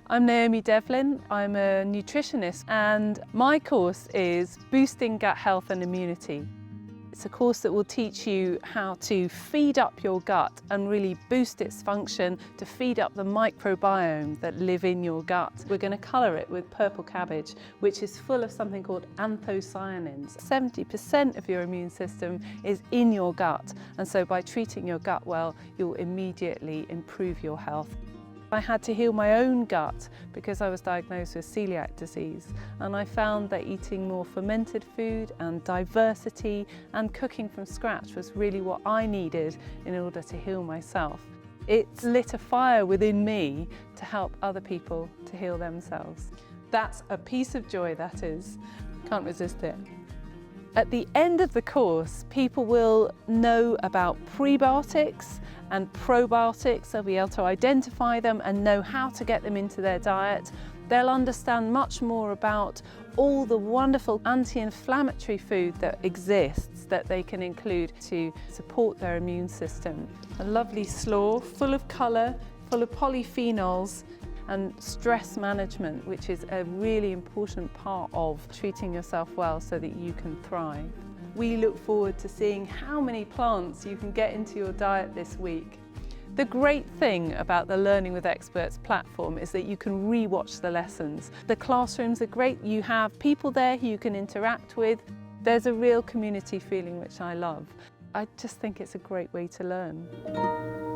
I'm Naomi Devlin. I'm a nutritionist and my course is Boosting Gut Health and Immunity. It's a course that will teach you how to feed up your gut and really boost its function to feed up the microbiome that live in your gut. We're going to colour it with purple cabbage, which is full of something called anthocyanins. 70% of your immune system is in your gut, and so by treating your gut well, you'll immediately improve your health. I had to heal my own gut because I was diagnosed with celiac disease, and I found that eating more fermented food and diversity and cooking from scratch was really what I needed in order to heal myself. It's lit a fire within me to help other people to heal themselves. That's a piece of joy, that is. Can't resist it. At the end of the course, people will know about prebiotics and probiotics. They'll be able to identify them and know how to get them into their diet. They'll understand much more about all the wonderful anti-inflammatory food that exists that they can include to support their immune system. A lovely slaw full of colour, full of polyphenols, and stress management, which is a really important part of treating yourself well so that you can thrive. We look forward to seeing how many plants you can get into your diet this week. The great thing about the Learning with Experts platform is that you can re-watch the lessons. The classrooms are great, you have people there who you can interact with. There's a real community feeling which I love. I just think it's a great way to learn.